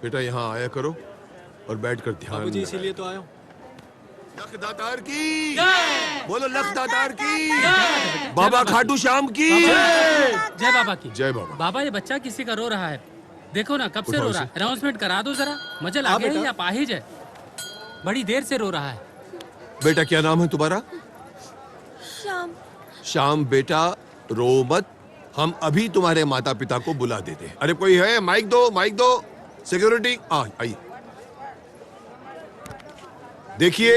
बेटा यहाँ आया करो और बैठकर ध्यान बाबूजी इसीलिए तो आया हूँ। लख दातार की बोलो, लख दातार की, बाबा खाटू श्याम की जय बाबा की। जय बाबा। बाबा ये बच्चा किसी का रो रहा है, देखो ना कब से उठाओ रो रहा है। अनाउंसमेंट करा दो जरा, मजल आ गया या पाहिज है, बड़ी देर से रो रहा है। बेटा क्या नाम है तुम्हारा? श्याम। श्याम बेटा रो मत, हम अभी तुम्हारे माता पिता को बुला देते हैं। अरे कोई है? माइक दो, माइक दो, सिक्योरिटी आइए। देखिए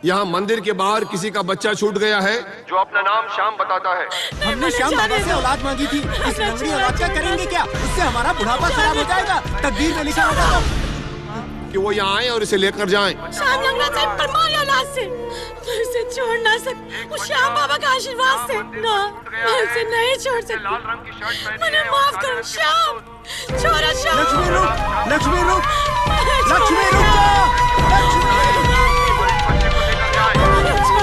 यहाँ मंदिर के बाहर किसी का बच्चा छूट गया है जो अपना नाम श्याम बताता है। हमने श्याम बाबा से औलाद मांगी थी, इस लंगड़ी औलाद का करेंगे क्या? उससे हमारा बुढ़ापा खराब हो जाएगा, तकदीर में लिखा होगा कि वो यहाँ आए और इसे लेकर जाएं। श्याम लंगड़ा से परमार औलाद से मैं इसे छोड़ ना सकती। उस श्याम बाबा का आशीर्वाद से ना, मैं इसे नहीं छोड़ सकती। मुझे माफ करो श्याम, छोड़ो श्याम। लक्ष्मी रुक, लक्ष्मी रुक, लक्ष्मी रुक जा, लक्ष्मी।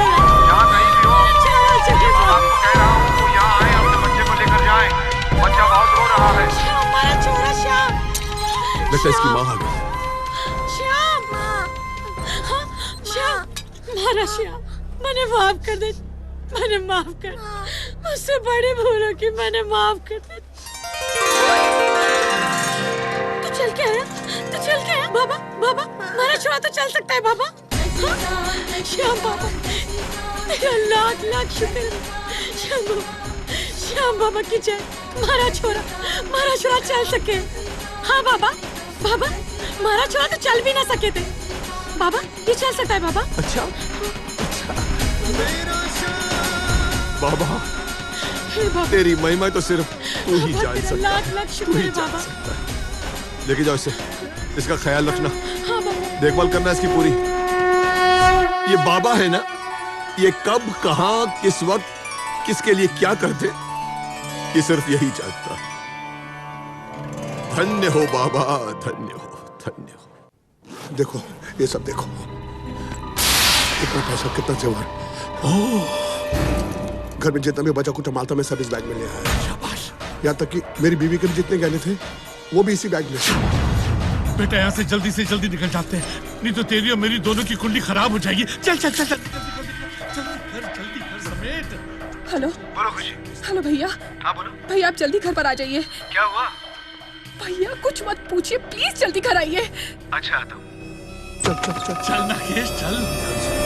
बेटा इसकी माँ आ गई। श्याम, श्याम, मारा श्याम, मैंने माफ कर दे, मैंने माफ कर, मुझसे बड़ी भूल हो कि मैंने माफ कर दे। तू चल के आया, तू चल के आया। बाबा, बाबा, मारा छोड़ा तो चल सकता है बाबा। हाँ? श्याम बाबा, तेरा लाख लाख शुक्र। श्याम बाबा, श्याम बाबा की जय। मारा छोरा चल सके। हाँ बाबा, बाबा, मारा छोरा तो चल भी ना सके थे। बाबा ये चल सकता है बाबा। अच्छा, बाबा, बाबा तेरी महिमा तो सिर्फ तू ही बाबा, जान तेरा सकता लाख है, लाख तू शुक्र ही है जान बाबा। सकता है। लेके जाओ इसे, इसका ख्याल रखना, हाँ बाबा। देखभाल करना इसकी पूरी। ये बाबा है ना, ये कब कहाँ किस वक्त किसके लिए क्या करते, ये सिर्फ यही जानता है। धन्य हो बाबा, धन्य हो, धन्य हो। देखो ये सब देखो, कितना पैसा, कितना जेवर, घर में जितना भी बचा कुछ माल था मैं सब इस बैग में ले आया। शाबाश। यहाँ तक कि मेरी बीवी के भी जितने गहने थे वो भी इसी बैग में। बेटा यहाँ से जल्दी निकल जाते हैं, नहीं तो तेरी और मेरी दोनों की कुंडली खराब हो जाएगी। चल चल चल चल जल्दी घर समेट। हेलो, बोलो खुशी। हेलो भैया। हाँ बोलो। भैया आप जल्दी घर पर आ जाइए। क्या हुआ? भैया कुछ मत पूछिए, प्लीज जल्दी घर आइए। अच्छा आता हूँ। चल नागेश चल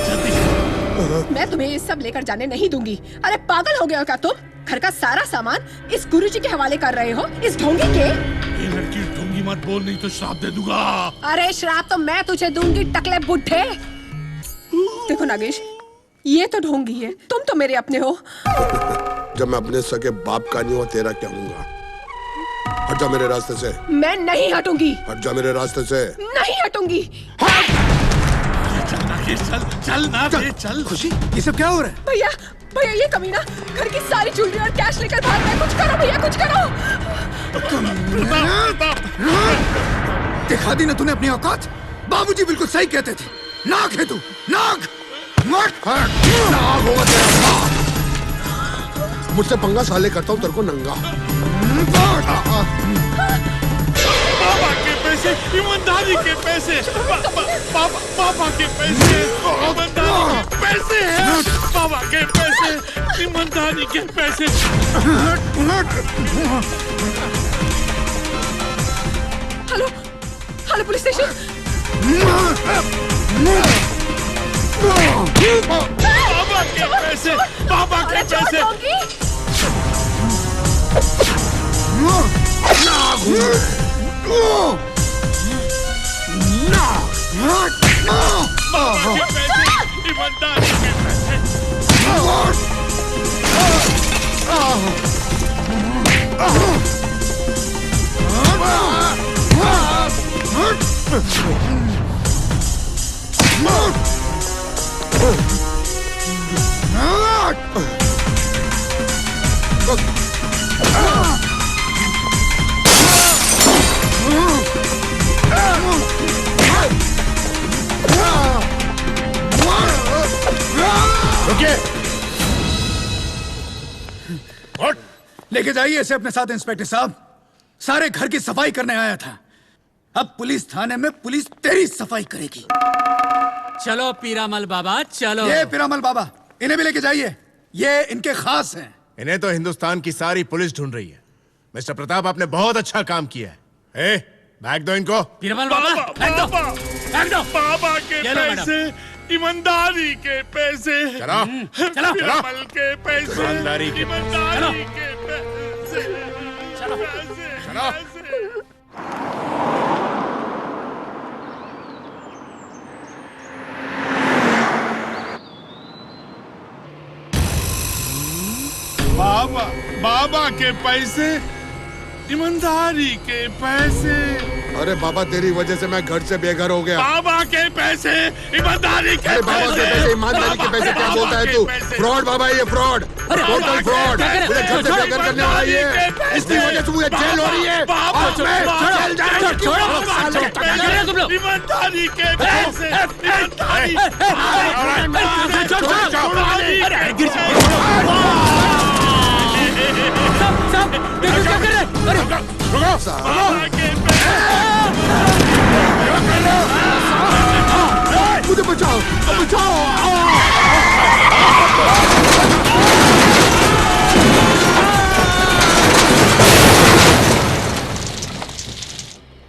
जल्दी। मैं तुम्हें ये सब लेकर जाने नहीं दूंगी। अरे पागल हो गए हो क्या तुम? घर का सारा सामान इस गुरुजी के हवाले कर रहे हो, इस ढोंगी के। ये लड़की ढोंगी मत बोल, नहीं तो श्राप दे दूंगा। अरे श्राप तो मैं तुझे दूंगी टकले बुढ़े। देखो नागेश, ये तो ढोंगी है, तुम तो मेरे अपने हो। जब मैं अपने सगे बाप का नहीं हुआ तेरा क्या हूँगा? हट जा मेरे रास्ते से। मैं नहीं हटूंगी। हट जा मेरे रास्ते से। नहीं हटूंगी। चल नागेश चल ना बे चल। खुशी, ये सब क्या हो रहा है? भैया भैया ये कमीना घर की सारी ज्वेलरी और कैश लेकर भाग रहा है। कुछ करो भैया, कुछ करो। दिखा दी ना तूने अपनी औकात। बाबूजी बिल्कुल सही कहते थे, नाग है तू, नाग। नाग होगा तेरा बाप। मुझसे पंगा साले करता हूँ तेरे को नंगा। बाबा के पैसे, ईमानदारी के पैसे, बाबा के पैसे, ईमानदारी के पैसे हैं। बाबा के पैसे, ईमानदारी के पैसे। Hello hello police station. बाबा के पैसे, बाबा के पैसे। बाबा के पैसे, ईमानदारी के पैसे। लेके जाइए इसे अपने साथ इंस्पेक्टर साहब। सारे घर की सफाई करने आया था। अब पुलिस थाने में पुलिस तेरी सफाई करेगी। चलो पीरामल बाबा चलो। ये पीरामल बाबा, इन्हें भी लेके जाइए, ये इनके खास हैं। इन्हें तो हिंदुस्तान की सारी पुलिस ढूंढ रही है। मिस्टर प्रताप, आपने बहुत अच्छा काम किया है। ए, बैग दो इनको। पीरामल बाबा बैग दो, बैग दो। बाबा के ये लो मैडम। पैसे, ईमानदारी के पैसे, चलो चलो पीरामल के पैसे, ईमानदारी के ईमानदारी के पैसे, चलो चलो। बाबा, बाबा के पैसे, ईमानदारी के पैसे, अरे बाबा, तेरी वजह से मैं घर से बेघर हो गया। बाबा के पैसे, ईमानदारी के अरे बाबा के पैसे, ईमानदारी के पैसे, क्या बोलता है तू? फ्रॉड बाबा, ये फ्रॉड, टोटल फ्रॉड। मुझे घर से बेघर करने वाला ये, इसकी वजह से मुझे जेल हो रही है। और मैं जेल जाने की तुम लोग। ईमानदारी के पैसे, ईमानदारी, साहब देखो क्या कर रहे हैं। अरे बाबा के पैसे। मुझे बचाओ, बचाओ।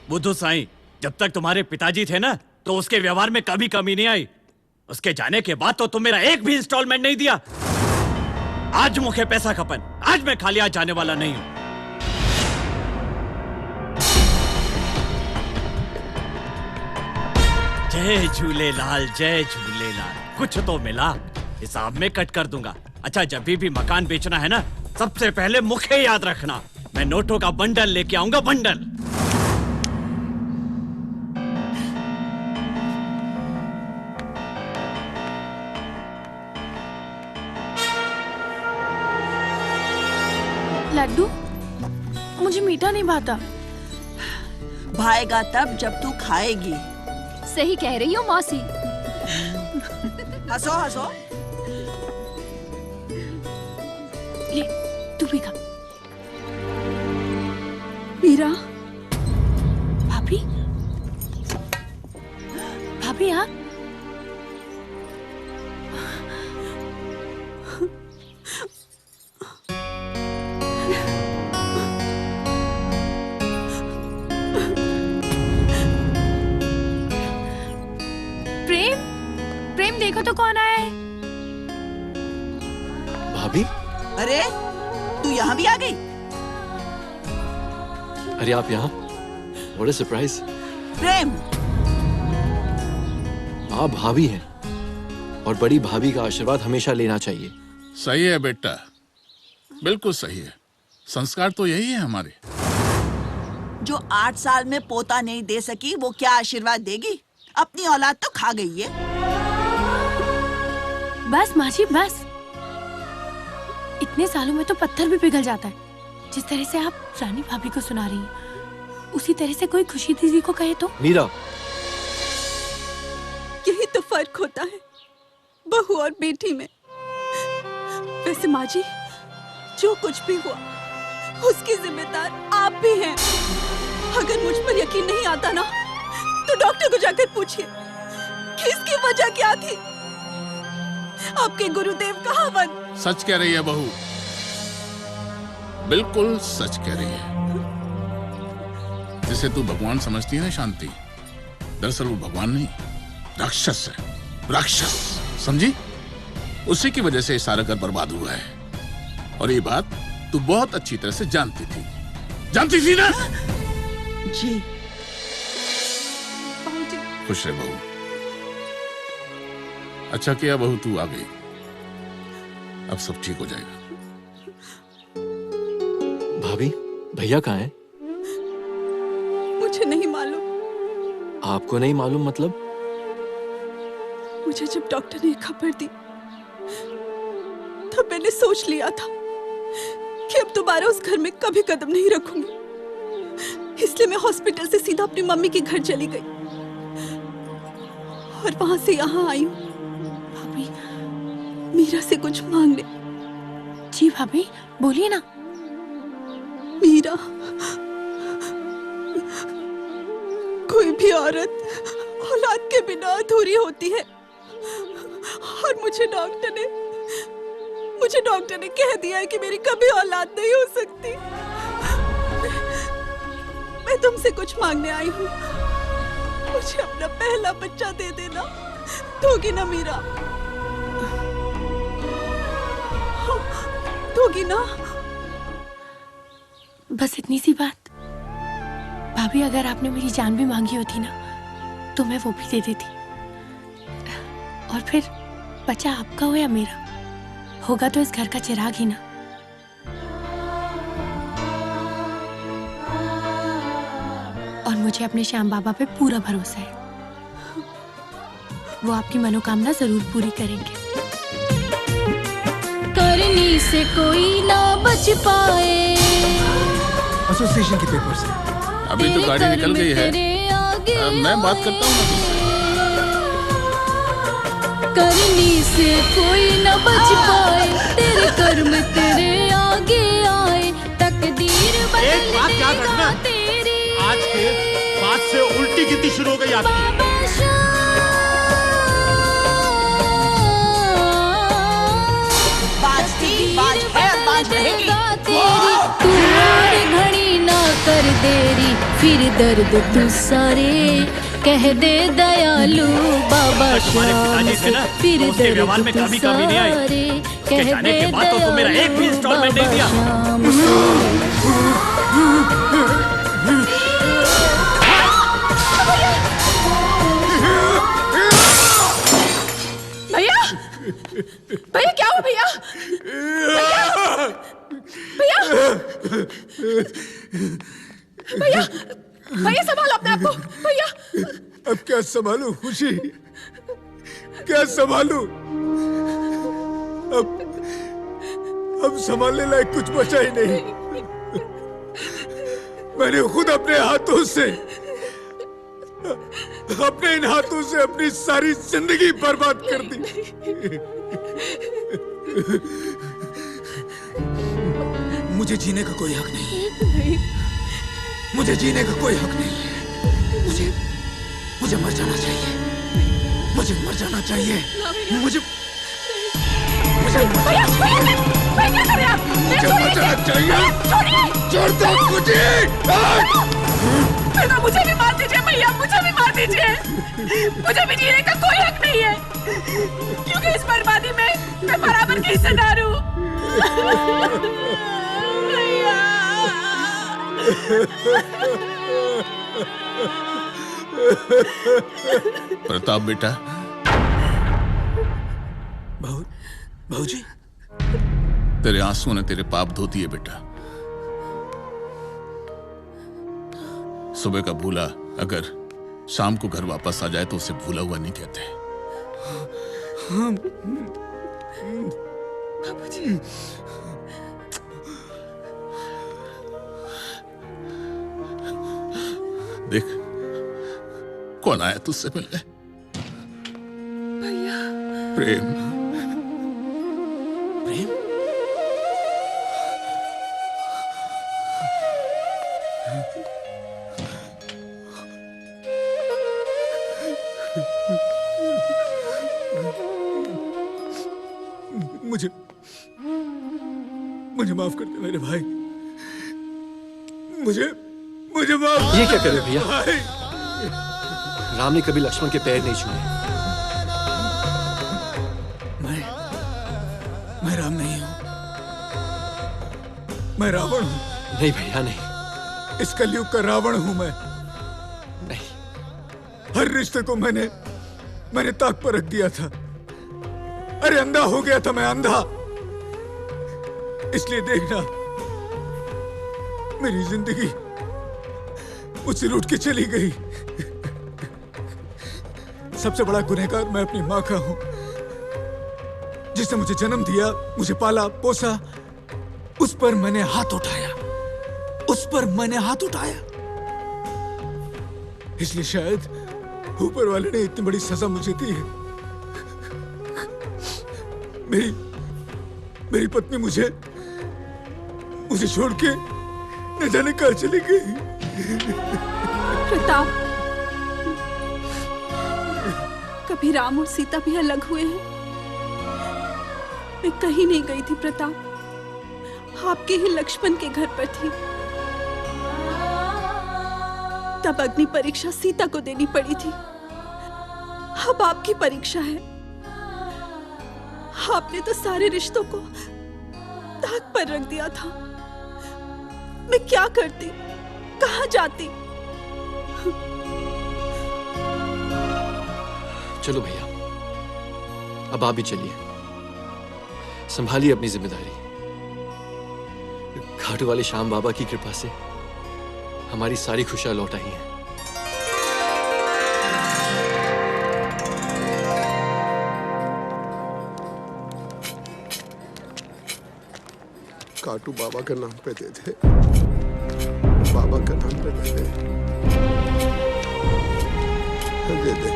बुद्धू साईं, जब तक तुम्हारे पिताजी थे ना, तो उसके व्यवहार में कभी कमी नहीं आई। उसके जाने के बाद तो तुम मेरा एक भी इंस्टॉलमेंट नहीं दिया। आज मुखे पैसा खपन, आज मैं खाली हाथ जाने वाला नहीं हूं। जय झूलेलाल, जय झूलेलाल। कुछ तो मिला, हिसाब में कट कर दूंगा। अच्छा, जब भी मकान बेचना है ना, सबसे पहले मुखे याद रखना। मैं नोटों का बंडल लेके आऊंगा, बंडल। लड्डू, मुझे मीठा नहीं भाता। भाएगा तब जब तू खाएगी। सही कह रही हो मौसी। हंसो हंसो। ले, तू भी खा। मीरा, भाभी, भाभी आप? प्रेम देखो तो कौन आया है। भाभी, अरे तू यहाँ भी आ गई? अरे आप यहाँ? What a surprise। प्रेम, आप भाभी हैं और बड़ी भाभी का आशीर्वाद हमेशा लेना चाहिए। सही है बेटा, बिल्कुल सही है। संस्कार तो यही है हमारे। जो 8 साल में पोता नहीं दे सकी, वो क्या आशीर्वाद देगी? अपनी औलाद तो खा गई है। बस माँ जी बस। इतने सालों में तो पत्थर भी पिघल जाता है। जिस तरह से आप रानी भाभी को सुना रही हैं, उसी तरह से कोई खुशी दीदी को कहे तो। मीरा, यही तो फर्क होता है बहू और बेटी में। वैसे माँ जी, जो कुछ भी हुआ उसकी जिम्मेदार आप भी हैं। अगर मुझ पर यकीन नहीं आता ना, तो डॉक्टर को जाकर पूछिए कि इसकी वजह क्या थी। आपके गुरुदेव कहावत। सच कह रही है बहू, बिल्कुल सच कह रही है। जिसे तू भगवान समझती है ना शांति, दरअसल वो भगवान नहीं, राक्षस है। राक्षस, समझी? उसी की वजह से ये सारा घर बर्बाद हुआ है। और ये बात तू बहुत अच्छी तरह से जानती थी ना? जी। खुश रह बहू। अच्छा किया बहू तू आ गई। अब सब ठीक हो जाएगा। भाभी, भैया कहाँ हैं? मुझे नहीं मालूम। आपको नहीं मालूम मतलब? मुझे जब डॉक्टर ने खबर दी, तब मैंने सोच लिया था कि अब दोबारा उस घर में कभी कदम नहीं रखूंगी। इसलिए मैं हॉस्पिटल से सीधा अपनी मम्मी के घर चली गई और वहां से यहाँ आई हूँ। भाभी, मीरा से कुछ मांगने। जी भाभी, बोलिए ना। मीरा, औरत औलाद के बिना अधूरी होती है और मुझे डॉक्टर ने कह दिया है कि मेरी कभी औलाद नहीं हो सकती। मैं तुमसे कुछ मांगने आई हूँ, मुझे अपना पहला बच्चा दे देना, दोगी ना मीरा? दोगी ना? बस इतनी सी बात। भाभी, अगर आपने मेरी जान भी मांगी होती ना तो मैं वो भी दे देती। और फिर बच्चा आपका हो या मेरा, होगा तो इस घर का चिराग ही ना। और मुझे अपने श्याम बाबा पे पूरा भरोसा है, वो आपकी मनोकामना जरूर पूरी करेंगे। करनी से कोई ना बच पाए। एसोसिएशन के पेपर से अभी तो गाड़ी निकल गई है, मैं बात करता हूँ ना। करनी से कोई न बच पाए, तेरे कर्म तेरे आगे आए, तकदीर एक बात याद रखना, तेरी। आज के बाद से उल्टी गिनती शुरू हो गई आपकी। बाज है और बाज रहेगी। तेरी तू और घड़ी ना कर देरी, फिर दर्द तू सारे कह दे दयालु बाबा श्याम से, फिर दर्द तू सारे कह दे दयालु बाबा श्याम। भैया, भैया क्या हुआ भैया? भैया, भैया, भैया संभालो अपने आप को। भैया अब क्या संभालूं खुशी, क्या संभालूं? अब संभालने लायक कुछ बचा ही नहीं। मैंने खुद अपने हाथों से, अपने इन हाथों से अपनी सारी जिंदगी बर्बाद कर दी। मुझे जीने का कोई हक नहीं, मुझे जीने का कोई हक नहीं है। मुझे मर जाना चाहिए, मुझे मर जाना चाहिए, मुझे मर जाना चाहिए। छोड़ दो मुझे, मुझे भी मार दीजिए भैया, मुझे भी मार दीजिए। मुझे भी जीने का कोई हक नहीं है, क्योंकि इस बर्बादी में मैं बराबर की हिस्सेदार हूँ। प्रताप बेटा। भाऊजी, तेरे आंसुओं ने तेरे पाप धो दिए बेटा। सुबह का भूला अगर शाम को घर वापस आ जाए तो उसे भूला हुआ नहीं कहते। देख कौन आया तुझसे मिलने। भैया। प्रेम। प्रेम? मुझे माफ कर दे मेरे भाई, मुझे माफ। ये क्या करे भैया? राम ने कभी लक्ष्मण के पैर नहीं छुए। मैं राम नहीं हूं, मैं रावण हूं। नहीं भैया नहीं, इस कलयुग का रावण हूं मैं। नहीं, हर रिश्ते को मैंने ताक पर रख दिया था। अरे अंधा हो गया था मैं, अंधा। इसलिए देखना, मेरी जिंदगी मुझसे लूट के चली गई। सबसे बड़ा गुनहगार मैं अपनी मां का हूं, जिसने मुझे जन्म दिया, मुझे पाला पोसा। उस पर मैंने हाथ उठाया, उस पर मैंने हाथ उठाया। इसलिए शायद ऊपर वाले ने इतनी बड़ी सजा मुझे दी है। मेरी पत्नी मुझे छोड़ के न जाने कहां चली गई। प्रताप, कभी राम और सीता भी अलग हुए हैं। मैं कहीं नहीं गई थी प्रताप, आपके ही लक्ष्मण के घर पर थी। तब अग्नि परीक्षा सीता को देनी पड़ी थी। अब आपकी परीक्षा है। आपने तो सारे रिश्तों को ताक पर रख दिया था। मैं क्या करती, कहाँ जाती? चलो भैया, अब आप भी चलिए, संभालिए अपनी जिम्मेदारी। घाटू वाले श्याम बाबा की कृपा से हमारी सारी खुशियां लौट आई हैं। काटू बाबा के नाम पे दे दे, बाबा के नाम पे दे दे, दे दे,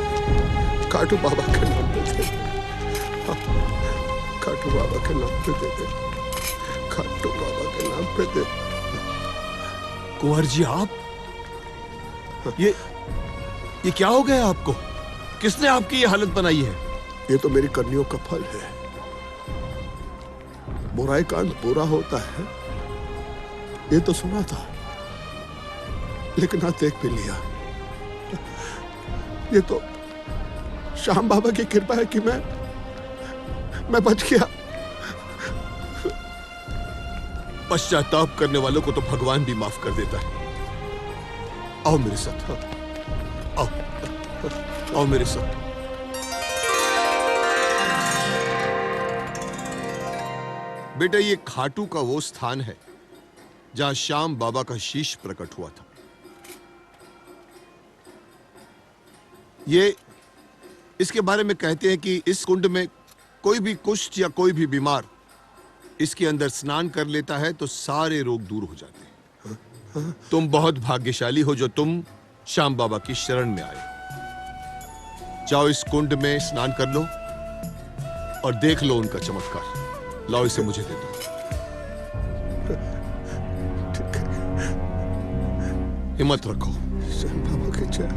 काटू बाबा के नाम पे दे दे, काटू बाबा के नाम पे दे दे, काटू बाबा के नाम पे दे। कुंवर जी आप ये क्या हो गया आपको? किसने आपकी ये हालत बनाई है? ये तो मेरी करनियों का फल है। बुराई का अंत बुरा होता है, ये तो सुना था, लेकिन आज देख भी लिया। ये तो श्याम बाबा की कृपा है कि मैं बच गया। पश्चाताप करने वालों को तो भगवान भी माफ कर देता है। आओ मेरे साथ, आओ आओ मेरे साथ। बेटा, ये खाटू का वो स्थान है जहां श्याम बाबा का शीश प्रकट हुआ था। ये इसके बारे में कहते हैं कि इस कुंड में कोई भी कुष्ठ या कोई भी बीमार इसके अंदर स्नान कर लेता है तो सारे रोग दूर हो जाते हैं। तुम बहुत भाग्यशाली हो जो तुम श्याम बाबा की शरण में आए। जाओ इस कुंड में स्नान कर लो और देख लो उनका चमत्कार। लाओ इसे मुझे दे दो। हिम्मत रखो। श्याम बाबा की जय।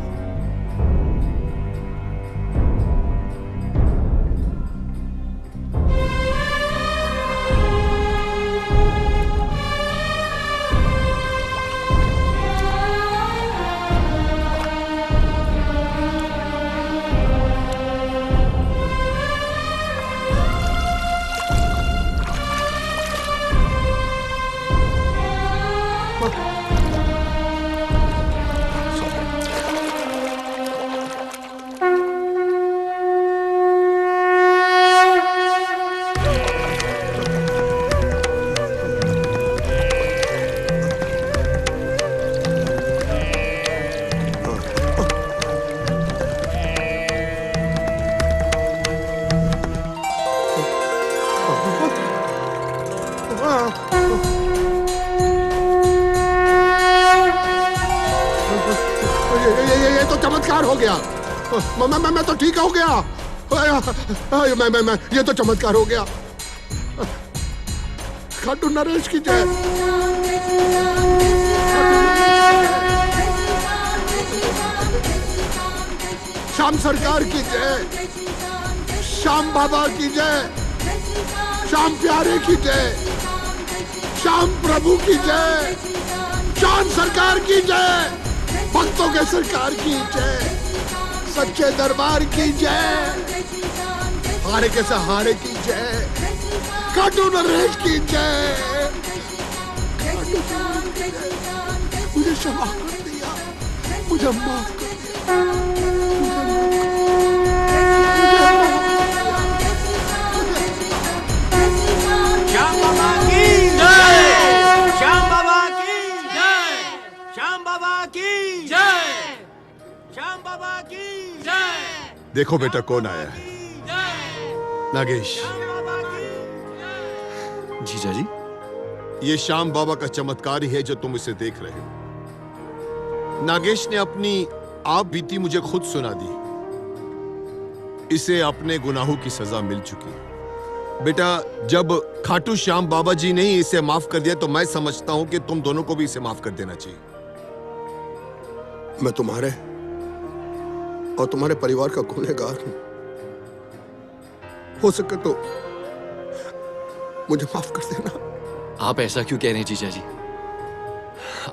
ये तो चमत्कार हो गया। मैं तो ठीक हो गया। मैं ये तो चमत्कार हो गया। खाटू नरेश की जय। श्याम सरकार की जय। श्याम बाबा की जय। श्याम प्यारे की जय। श्याम प्रभु की जय। श्याम सरकार की जय। भक्तों के सरकार की जय। सच्चे दरबार की जय। हारे के सहारे की जय। खाटू नरेश की जय। मुझे क्षमा कर दिया, मुझे माफ कर दिया। श्याम बाबा की जय। श्याम बाबा की जय। श्याम बाबा की जय। श्याम बाबा की जय। देखो बेटा कौन आया है। नागेश। जीजा जी, ये श्याम बाबा का चमत्कार ही है जो तुम इसे देख रहे हो। नागेश ने अपनी आप बीती मुझे खुद सुना दी। इसे अपने गुनाहों की सजा मिल चुकी है। बेटा, जब खाटू श्याम बाबा जी ने ही इसे माफ कर दिया तो मैं समझता हूं कि तुम दोनों को भी इसे माफ कर देना चाहिए। मैं तुम्हारे और तुम्हारे परिवार का गुनहगार हूं। हो सके तो मुझे माफ कर देना। आप ऐसा क्यों कह रहे हैं जीजा जी?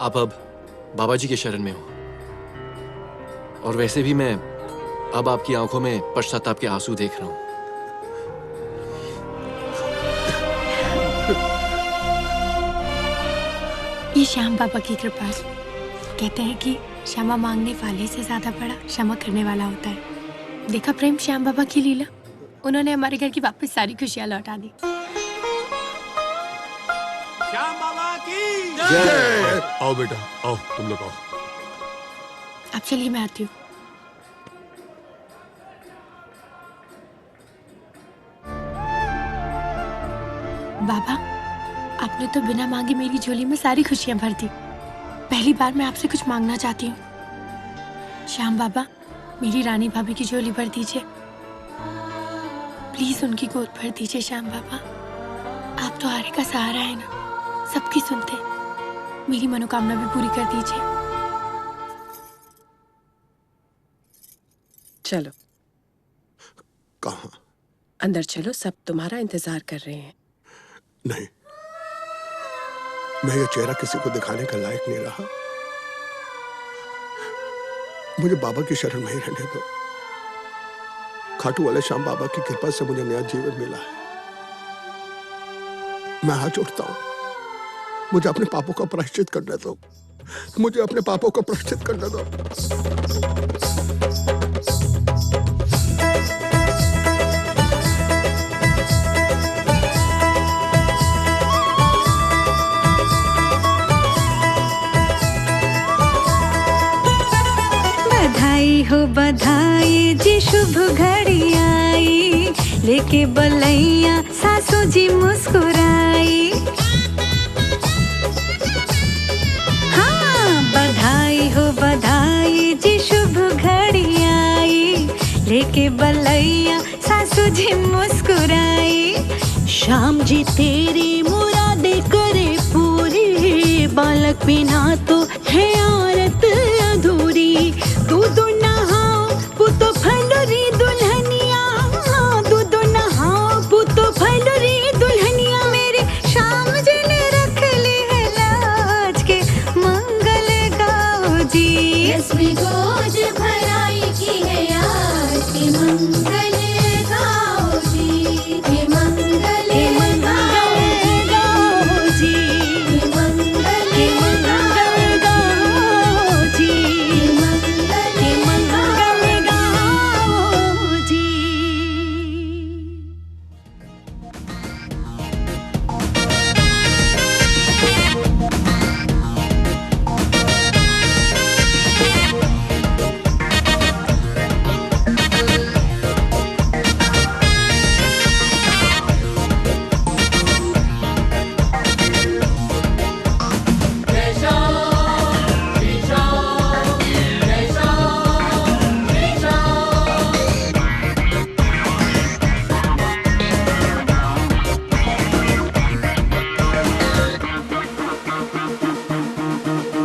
आप अब बाबा जी के शरण में हो, और वैसे भी मैं अब आपकी आंखों में पश्चाताप के आंसू देख रहा हूं। ये श्याम बाबा की कृपा है। कहते हैं कि क्षमा मांगने वाले से ज्यादा बड़ा क्षमा करने वाला होता है। देखा प्रेम, श्याम बाबा की लीला, उन्होंने हमारे घर की वापस सारी खुशियां लौटा दी। श्याम बाबा की जय। आओ बेटा, आओ, तुम लोग आओ। अब चलिए, मैं आती हूँ। बाबा, आपने तो बिना मांगे मेरी झोली में सारी खुशियां भर दी। पहली बार मैं आपसे कुछ मांगना चाहती हूँ। श्याम बाबा, मेरी रानी भाभी की झोली भर दीजिए। प्लीज उनकी गोद भर दीजिए। श्याम बाबा, आप तो आरे का सहारा है ना, सबकी सुनते। मेरी मनोकामना भी पूरी कर दीजिए। चलो कहाँ? अंदर चलो, सब तुम्हारा इंतजार कर रहे हैं। नहीं, मैं ये चेहरा किसी को दिखाने का लायक नहीं रहा। मुझे बाबा की शरण में ही रहने दो। खाटू वाले श्याम बाबा की कृपा से मुझे नया जीवन मिला है। मैं हाथ जोड़ता हूं, मुझे अपने पापों का प्रायश्चित करने दो। मुझे अपने पापों का प्रायश्चित करने दो। बधाई हो बधाई जी, शुभ घड़ी आई, लेके बलैया सासू जी मुस्कुराई। हाँ, बधाई हो बधाई जी, शुभ घड़ी आई, लेके बलैया सासू जी मुस्कुराई। श्याम जी तेरी मुरादे करे पूरी, बालक बिना तो है औरत अधूरी। दूध नहाओ पुतो फलरी दुल्हनिया, दूध नहाओ पुतो फलरी दुल्हनिया। मेरे श्याम जी ने रख ली है लाज के मंगल गाओ जी। इसमें गोद भराई की है आज की मंगल गाओ जी, हे मंगल गाओ जी, हे मंगल गाओ जी, हे मंगल गाओ जी।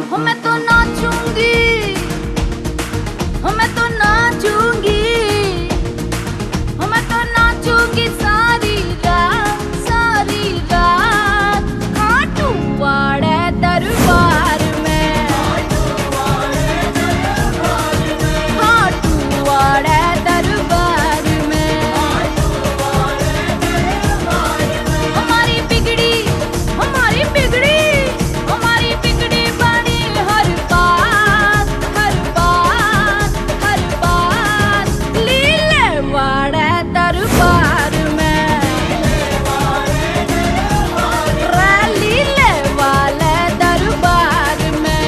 हो मैं तो नाचूंगी, हो मैं तो नाचूंगी, हो मैं तो नाचूंगी सारी रात खाटू वाड़े दरबार में, खाटू वाड़े दरबार में। हमारी बिगड़ी, हमारी बिगड़ी, हमारी बिगड़ी बनी हर बात, हर बात, हर बात। लीले वाड़े दरबार में, लीले वाले दरबार में।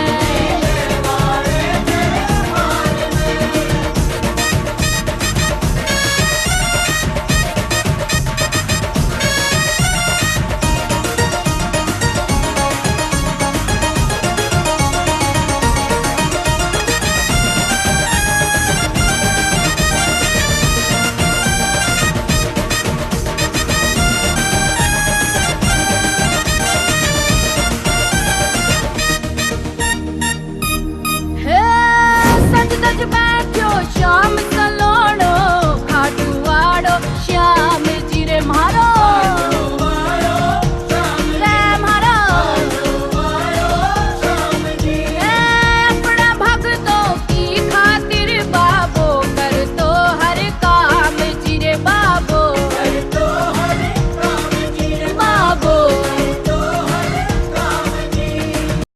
हे सज धज बैठो श्याम